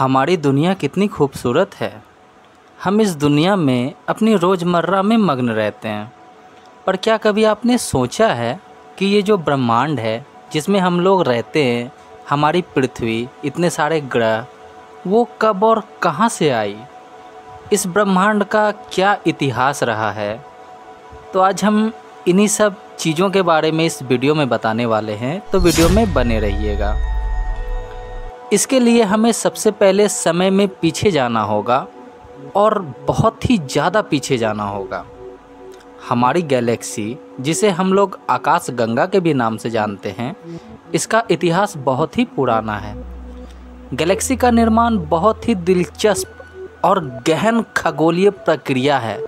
हमारी दुनिया कितनी खूबसूरत है। हम इस दुनिया में अपनी रोज़मर्रा में मग्न रहते हैं, पर क्या कभी आपने सोचा है कि ये जो ब्रह्मांड है जिसमें हम लोग रहते हैं, हमारी पृथ्वी, इतने सारे ग्रह, वो कब और कहाँ से आई? इस ब्रह्मांड का क्या इतिहास रहा है? तो आज हम इन्हीं सब चीज़ों के बारे में इस वीडियो में बताने वाले हैं, तो वीडियो में बने रहिएगा। इसके लिए हमें सबसे पहले समय में पीछे जाना होगा और बहुत ही ज़्यादा पीछे जाना होगा। हमारी गैलेक्सी, जिसे हम लोग आकाश गंगा के भी नाम से जानते हैं, इसका इतिहास बहुत ही पुराना है। गैलेक्सी का निर्माण बहुत ही दिलचस्प और गहन खगोलीय प्रक्रिया है,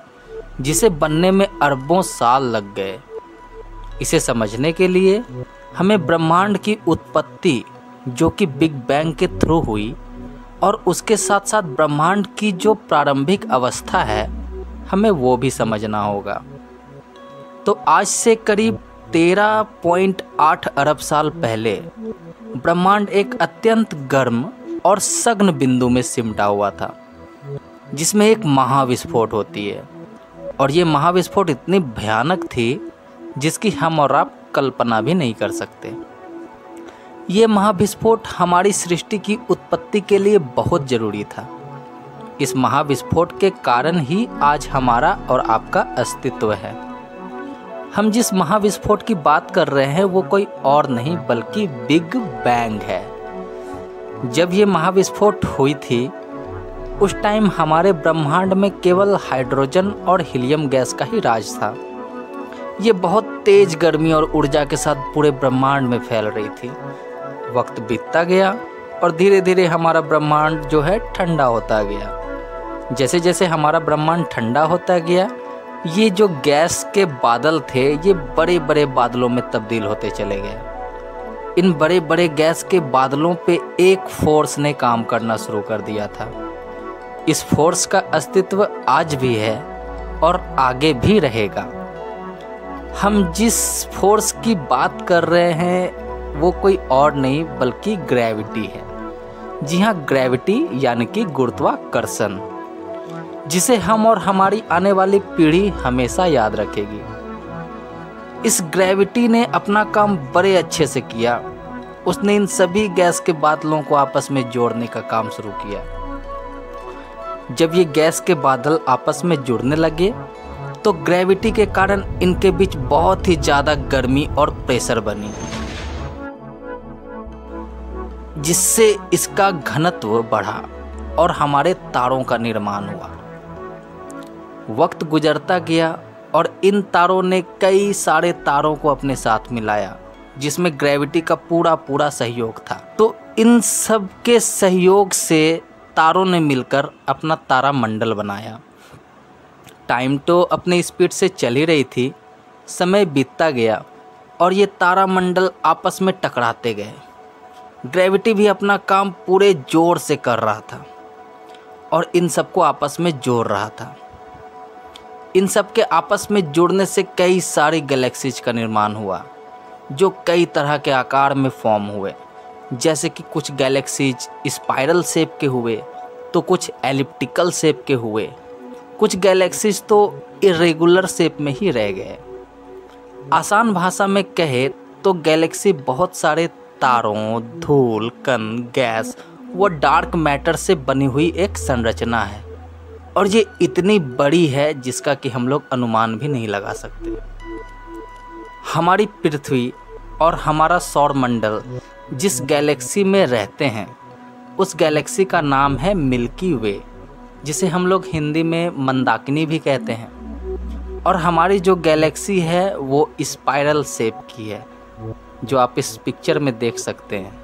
जिसे बनने में अरबों साल लग गए। इसे समझने के लिए हमें ब्रह्मांड की उत्पत्ति, जो कि बिग बैंग के थ्रू हुई, और उसके साथ साथ ब्रह्मांड की जो प्रारंभिक अवस्था है, हमें वो भी समझना होगा। तो आज से करीब 13.8 अरब साल पहले ब्रह्मांड एक अत्यंत गर्म और सघन बिंदु में सिमटा हुआ था, जिसमें एक महाविस्फोट होती है। और ये महाविस्फोट इतनी भयानक थी जिसकी हम और आप कल्पना भी नहीं कर सकते। ये महाविस्फोट हमारी सृष्टि की उत्पत्ति के लिए बहुत ज़रूरी था। इस महाविस्फोट के कारण ही आज हमारा और आपका अस्तित्व है। हम जिस महाविस्फोट की बात कर रहे हैं वो कोई और नहीं बल्कि बिग बैंग है। जब ये महाविस्फोट हुई थी, उस टाइम हमारे ब्रह्मांड में केवल हाइड्रोजन और हीलियम गैस का ही राज था। ये बहुत तेज गर्मी और ऊर्जा के साथ पूरे ब्रह्मांड में फैल रही थी। वक्त बीतता गया और धीरे धीरे हमारा ब्रह्मांड जो है ठंडा होता गया। जैसे जैसे हमारा ब्रह्मांड ठंडा होता गया, ये जो गैस के बादल थे, ये बड़े बड़े बादलों में तब्दील होते चले गए। इन बड़े बड़े गैस के बादलों पे एक फोर्स ने काम करना शुरू कर दिया था। इस फोर्स का अस्तित्व आज भी है और आगे भी रहेगा। हम जिस फोर्स की बात कर रहे हैं वो कोई और नहीं बल्कि ग्रेविटी है। जी हाँ, ग्रेविटी यानी कि गुरुत्वाकर्षण, जिसे हम और हमारी आने वाली पीढ़ी हमेशा याद रखेगी। इस ग्रेविटी ने अपना काम बड़े अच्छे से किया। उसने इन सभी गैस के बादलों को आपस में जोड़ने का काम शुरू किया। जब ये गैस के बादल आपस में जुड़ने लगे तो ग्रेविटी के कारण इनके बीच बहुत ही ज़्यादा गर्मी और प्रेशर बनी, जिससे इसका घनत्व बढ़ा और हमारे तारों का निर्माण हुआ। वक्त गुजरता गया और इन तारों ने कई सारे तारों को अपने साथ मिलाया, जिसमें ग्रेविटी का पूरा सहयोग था। तो इन सब के सहयोग से तारों ने मिलकर अपना तारामंडल बनाया। टाइम तो अपने स्पीड से चल ही रही थी। समय बीतता गया और ये तारामंडल आपस में टकराते गए। ग्रेविटी भी अपना काम पूरे जोर से कर रहा था और इन सबको आपस में जोड़ रहा था। इन सब के आपस में जुड़ने से कई सारी गैलेक्सीज का निर्माण हुआ, जो कई तरह के आकार में फॉर्म हुए। जैसे कि कुछ गैलेक्सीज स्पाइरल शेप के हुए, तो कुछ एलिप्टिकल शेप के हुए, कुछ गैलेक्सीज तो इरेगुलर शेप में ही रह गए। आसान भाषा में कहे तो गैलेक्सी बहुत सारे तारों, धूल, कण, गैस व डार्क मैटर से बनी हुई एक संरचना है, और ये इतनी बड़ी है जिसका कि हम लोग अनुमान भी नहीं लगा सकते। हमारी पृथ्वी और हमारा सौरमंडल जिस गैलेक्सी में रहते हैं, उस गैलेक्सी का नाम है मिल्की वे, जिसे हम लोग हिंदी में मंदाकिनी भी कहते हैं। और हमारी जो गैलेक्सी है वो स्पाइरल शेप की है, जो आप इस पिक्चर में देख सकते हैं।